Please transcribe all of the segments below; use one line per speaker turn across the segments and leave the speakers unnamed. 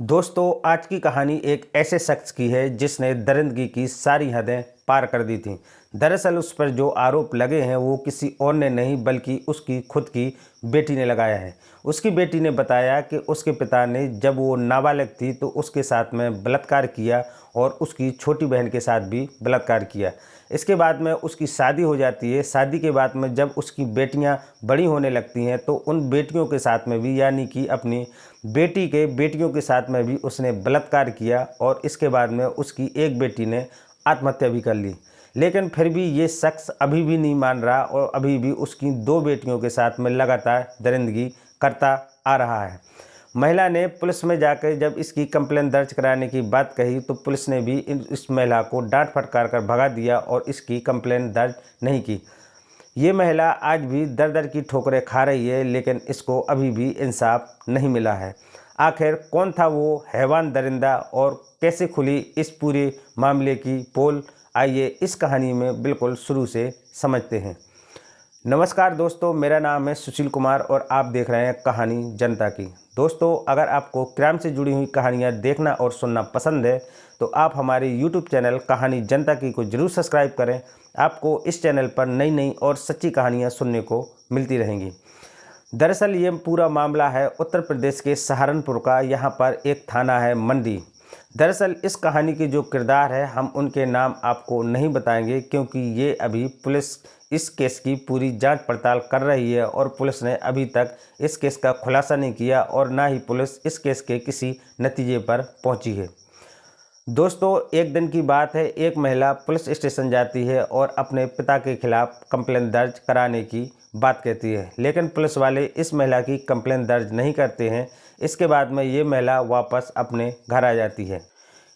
दोस्तों, आज की कहानी एक ऐसे शख्स की है जिसने दरिंदगी की सारी हदें पार कर दी थीं। दरअसल उस पर जो आरोप लगे हैं वो किसी और ने नहीं बल्कि उसकी खुद की बेटी ने लगाया है। उसकी बेटी ने बताया कि उसके पिता ने जब वो नाबालिग थी तो उसके साथ में बलात्कार किया और उसकी छोटी बहन के साथ भी बलात्कार किया। इसके बाद में उसकी शादी हो जाती है। शादी के बाद में जब उसकी बेटियां बड़ी होने लगती हैं तो उन बेटियों के साथ में भी यानी कि अपनी बेटी के बेटियों के साथ में भी उसने बलात्कार किया और इसके बाद में उसकी एक बेटी ने आत्महत्या भी कर ली। लेकिन फिर भी ये शख्स अभी भी नहीं मान रहा और अभी भी उसकी दो बेटियों के साथ में लगातार दरिंदगी करता आ रहा है। महिला ने पुलिस में जाकर जब इसकी कंप्लेंट दर्ज कराने की बात कही तो पुलिस ने भी इस महिला को डांट फटकार कर भगा दिया और इसकी कंप्लेंट दर्ज नहीं की। ये महिला आज भी दर दर की ठोकरें खा रही है लेकिन इसको अभी भी इंसाफ नहीं मिला है। आखिर कौन था वो हैवान दरिंदा और कैसे खुली इस पूरे मामले की पोल, आइए इस कहानी में बिल्कुल शुरू से समझते हैं। नमस्कार दोस्तों, मेरा नाम है सुशील कुमार और आप देख रहे हैं कहानी जनता की। दोस्तों, अगर आपको क्राइम से जुड़ी हुई कहानियाँ देखना और सुनना पसंद है तो आप हमारे YouTube चैनल कहानी जनता की को जरूर सब्सक्राइब करें। आपको इस चैनल पर नई नई और सच्ची कहानियाँ सुनने को मिलती रहेंगी। दरअसल ये पूरा मामला है उत्तर प्रदेश के सहारनपुर का। यहाँ पर एक थाना है मंडी। दरअसल इस कहानी के जो किरदार है हम उनके नाम आपको नहीं बताएंगे क्योंकि ये अभी पुलिस इस केस की पूरी जांच पड़ताल कर रही है और पुलिस ने अभी तक इस केस का खुलासा नहीं किया और ना ही पुलिस इस केस के किसी नतीजे पर पहुंची है। दोस्तों, एक दिन की बात है, एक महिला पुलिस स्टेशन जाती है और अपने पिता के खिलाफ कंप्लेंट दर्ज कराने की बात कहती है, लेकिन पुलिस वाले इस महिला की कंप्लेंट दर्ज नहीं करते हैं। इसके बाद में ये महिला वापस अपने घर आ जाती है।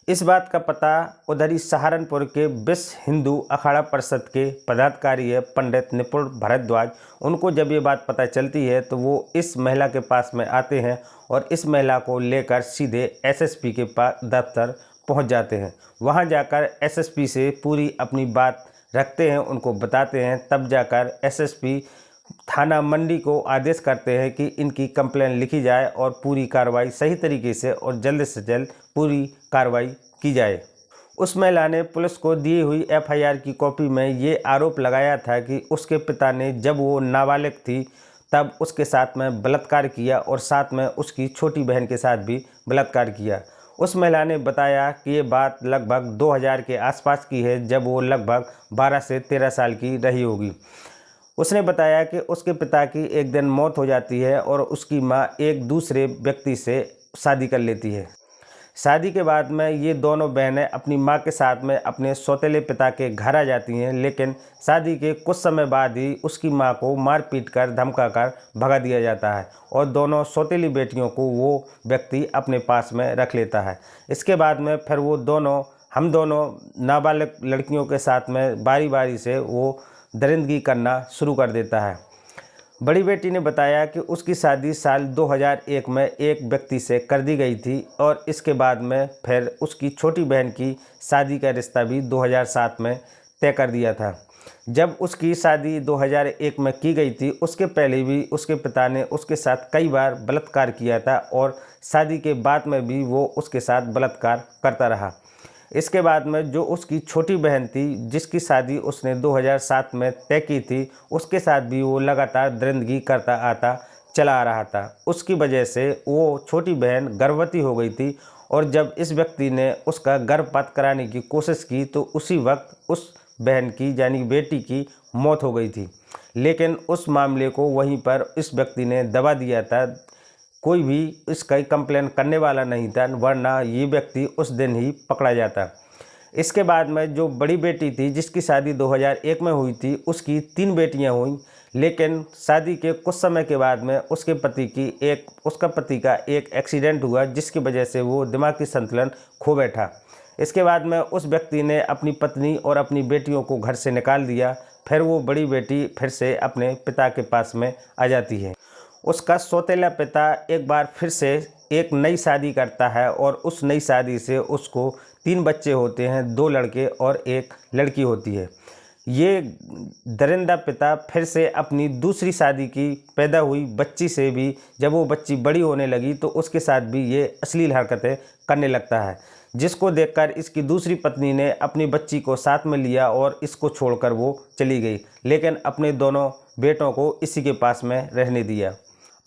इस बात का पता उधर ही सहारनपुर के विश्व हिंदू अखाड़ा परिषद के पदाधिकारी है पंडित निपुण भारद्वाज। उनको जब ये बात पता चलती है तो वो इस महिला के पास में आते हैं और इस महिला को लेकर सीधे एसएसपी के पास दफ्तर पहुंच जाते हैं। वहां जाकर एसएसपी से पूरी अपनी बात रखते हैं, उनको बताते हैं। तब जाकर एसएसपी थाना मंडी को आदेश करते हैं कि इनकी कंप्लेंट लिखी जाए और पूरी कार्रवाई सही तरीके से और जल्द से जल्द पूरी कार्रवाई की जाए। उस महिला ने पुलिस को दी हुई एफआईआर की कॉपी में ये आरोप लगाया था कि उसके पिता ने जब वो नाबालिग थी तब उसके साथ में बलात्कार किया और साथ में उसकी छोटी बहन के साथ भी बलात्कार किया। उस महिला ने बताया कि ये बात लगभग 2000 के आसपास की है, जब वो लगभग 12 से 13 साल की रही होगी। उसने बताया कि उसके पिता की एक दिन मौत हो जाती है और उसकी मां एक दूसरे व्यक्ति से शादी कर लेती है। शादी के बाद में ये दोनों बहनें अपनी मां के साथ में अपने सौतेले पिता के घर आ जाती हैं, लेकिन शादी के कुछ समय बाद ही उसकी मां को मार पीट कर धमका कर भगा दिया जाता है और दोनों सौतेली बेटियों को वो व्यक्ति अपने पास में रख लेता है। इसके बाद में फिर वो हम दोनों नाबालिग लड़कियों के साथ में बारी बारी से वो दरिंदगी करना शुरू कर देता है। बड़ी बेटी ने बताया कि उसकी शादी साल 2001 में एक व्यक्ति से कर दी गई थी और इसके बाद में फिर उसकी छोटी बहन की शादी का रिश्ता भी 2007 में तय कर दिया था। जब उसकी शादी 2001 में की गई थी उसके पहले भी उसके पिता ने उसके साथ कई बार बलात्कार किया था और शादी के बाद में भी वो उसके साथ बलात्कार करता रहा। इसके बाद में जो उसकी छोटी बहन थी जिसकी शादी उसने 2007 में तय की थी, उसके साथ भी वो लगातार दरिंदगी करता आता चला आ रहा था। उसकी वजह से वो छोटी बहन गर्भवती हो गई थी और जब इस व्यक्ति ने उसका गर्भपात कराने की कोशिश की तो उसी वक्त उस बहन की यानी बेटी की मौत हो गई थी। लेकिन उस मामले को वहीं पर इस व्यक्ति ने दबा दिया था। कोई भी इसका कंप्लेन करने वाला नहीं था, वरना ये व्यक्ति उस दिन ही पकड़ा जाता। इसके बाद में जो बड़ी बेटी थी जिसकी शादी 2001 में हुई थी, उसकी 3 बेटियां हुईं, लेकिन शादी के कुछ समय के बाद में उसका पति का एक एक्सीडेंट हुआ जिसकी वजह से वो दिमागी संतुलन खो बैठा। इसके बाद में उस व्यक्ति ने अपनी पत्नी और अपनी बेटियों को घर से निकाल दिया। फिर वो बड़ी बेटी फिर से अपने पिता के पास में आ जाती है। उसका सौतेला पिता एक बार फिर से एक नई शादी करता है और उस नई शादी से उसको 3 बच्चे होते हैं, 2 लड़के और 1 लड़की होती है। ये दरिंदा पिता फिर से अपनी दूसरी शादी की पैदा हुई बच्ची से भी जब वो बच्ची बड़ी होने लगी तो उसके साथ भी ये अश्लील हरकतें करने लगता है, जिसको देखकर इसकी दूसरी पत्नी ने अपनी बच्ची को साथ में लिया और इसको छोड़कर वो चली गई, लेकिन अपने दोनों बेटों को इसी के पास में रहने दिया।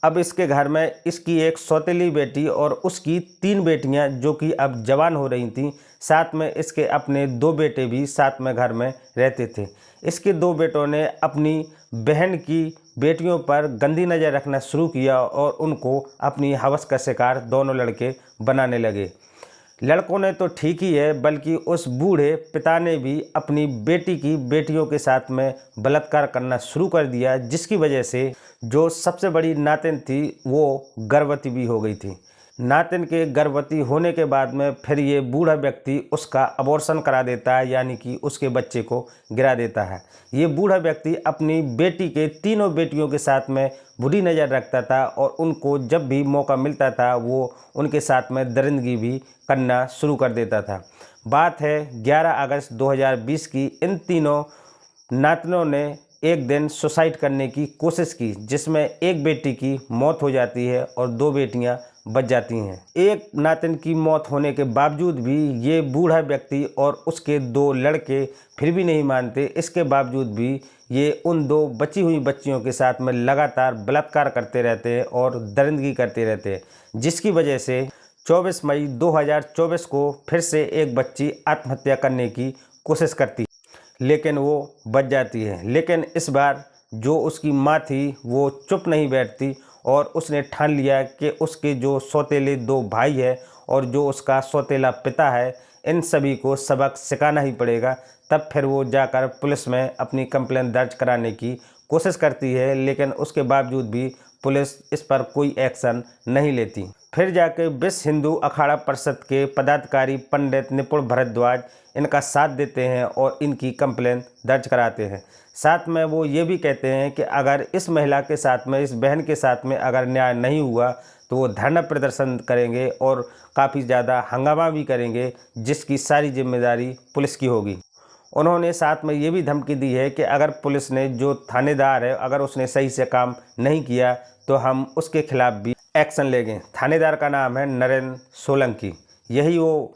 अब इसके घर में इसकी एक सौतेली बेटी और उसकी 3 बेटियां जो कि अब जवान हो रही थीं, साथ में इसके अपने 2 बेटे भी साथ में घर में रहते थे। इसके 2 बेटों ने अपनी बहन की बेटियों पर गंदी नज़र रखना शुरू किया और उनको अपनी हवस का शिकार दोनों लड़के बनाने लगे। लड़कों ने तो ठीक ही है, बल्कि उस बूढ़े पिता ने भी अपनी बेटी की बेटियों के साथ में बलात्कार करना शुरू कर दिया, जिसकी वजह से जो सबसे बड़ी नातिन थी वो गर्भवती भी हो गई थी। नातिन के गर्भवती होने के बाद में फिर ये बूढ़ा व्यक्ति उसका अबॉर्शन करा देता है, यानी कि उसके बच्चे को गिरा देता है। ये बूढ़ा व्यक्ति अपनी बेटी के 3 बेटियों के साथ में बुरी नज़र रखता था और उनको जब भी मौका मिलता था वो उनके साथ में दरिंदगी भी करना शुरू कर देता था। बात है 11 अगस्त 2020 की। इन 3 नातिनों ने एक दिन सुसाइड करने की कोशिश की, जिसमें एक बेटी की मौत हो जाती है और 2 बेटियां बच जाती हैं। एक नातिन की मौत होने के बावजूद भी ये बूढ़ा व्यक्ति और उसके 2 लड़के फिर भी नहीं मानते। इसके बावजूद भी ये उन 2 बची हुई बच्चियों के साथ में लगातार बलात्कार करते रहते हैं और दरिंदगी करते रहते हैं, जिसकी वजह से 24 मई 2024 को फिर से एक बच्ची आत्महत्या करने की कोशिश करती है, लेकिन वो बच जाती है। लेकिन इस बार जो उसकी माँ थी वो चुप नहीं बैठती और उसने ठान लिया कि उसके जो सौतेले 2 भाई है और जो उसका सौतेला पिता है, इन सभी को सबक सिखाना ही पड़ेगा। तब फिर वो जाकर पुलिस में अपनी कंप्लेंट दर्ज कराने की कोशिश करती है, लेकिन उसके बावजूद भी पुलिस इस पर कोई एक्शन नहीं लेती। फिर जाके विश्व हिंदू अखाड़ा परिषद के पदाधिकारी पंडित निपुण भारद्वाज इनका साथ देते हैं और इनकी कंप्लेंट दर्ज कराते हैं। साथ में वो ये भी कहते हैं कि अगर इस महिला के साथ में, इस बहन के साथ में अगर न्याय नहीं हुआ तो वो धरना प्रदर्शन करेंगे और काफ़ी ज़्यादा हंगामा भी करेंगे, जिसकी सारी जिम्मेदारी पुलिस की होगी। उन्होंने साथ में ये भी धमकी दी है कि अगर पुलिस ने, जो थानेदार है, अगर उसने सही से काम नहीं किया तो हम उसके खिलाफ भी एक्शन लेंगे। थानेदार का नाम है नरेंद्र सोलंकी। यही वो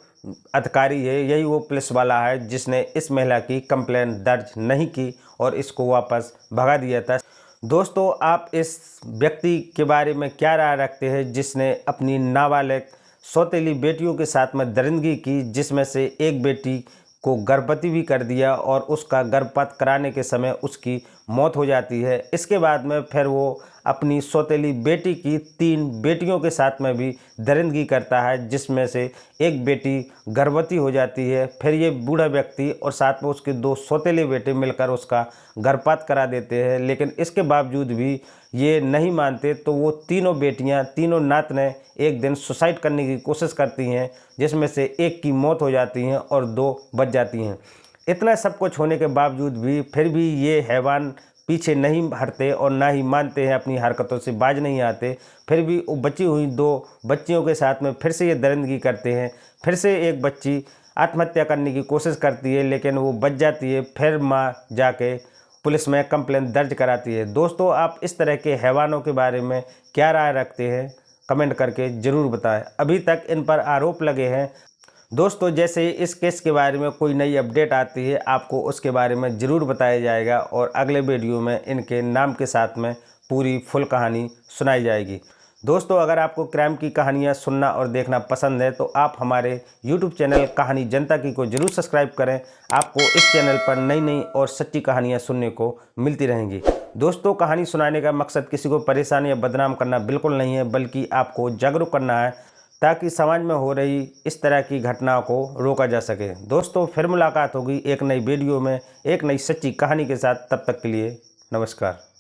अधिकारी है, यही वो पुलिस वाला है जिसने इस महिला की कंप्लेंट दर्ज नहीं की और इसको वापस भगा दिया था। दोस्तों, आप इस व्यक्ति के बारे में क्या राय रखते हैं जिसने अपनी नाबालिग सौतेली बेटियों के साथ में दरिंदगी की, जिसमें से एक बेटी को गर्भवती भी कर दिया और उसका गर्भपात कराने के समय उसकी मौत हो जाती है। इसके बाद में फिर वो अपनी सौतेली बेटी की 3 बेटियों के साथ में भी दरिंदगी करता है, जिसमें से एक बेटी गर्भवती हो जाती है। फिर ये बूढ़ा व्यक्ति और साथ में उसके 2 सौतेले बेटे मिलकर उसका गर्भपात करा देते हैं, लेकिन इसके बावजूद भी ये नहीं मानते तो वो 3 बेटियां, 3 नातनें एक दिन सुसाइड करने की कोशिश करती हैं, जिसमें से एक की मौत हो जाती हैं और 2 बच जाती हैं। इतना सब कुछ होने के बावजूद भी फिर भी ये हैवान पीछे नहीं हटते और ना ही मानते हैं, अपनी हरकतों से बाज नहीं आते। फिर भी वो बची हुई 2 बच्चियों के साथ में फिर से ये दरिंदगी करते हैं। फिर से एक बच्ची आत्महत्या करने की कोशिश करती है, लेकिन वो बच जाती है। फिर माँ जाके पुलिस में कंप्लेंट दर्ज कराती है। दोस्तों, आप इस तरह के हैवानों के बारे में क्या राय रखते हैं, कमेंट करके ज़रूर बताएं। अभी तक इन पर आरोप लगे हैं। दोस्तों, जैसे इस केस के बारे में कोई नई अपडेट आती है आपको उसके बारे में ज़रूर बताया जाएगा और अगले वीडियो में इनके नाम के साथ में पूरी फुल कहानी सुनाई जाएगी। दोस्तों, अगर आपको क्राइम की कहानियाँ सुनना और देखना पसंद है तो आप हमारे YouTube चैनल कहानी जनता की को ज़रूर सब्सक्राइब करें। आपको इस चैनल पर नई नई और सच्ची कहानियाँ सुनने को मिलती रहेंगी। दोस्तों, कहानी सुनाने का मकसद किसी को परेशान या बदनाम करना बिल्कुल नहीं है, बल्कि आपको जागरूक करना है ताकि समाज में हो रही इस तरह की घटनाओं को रोका जा सके। दोस्तों, फिर मुलाकात होगी एक नई वीडियो में एक नई सच्ची कहानी के साथ। तब तक के लिए नमस्कार।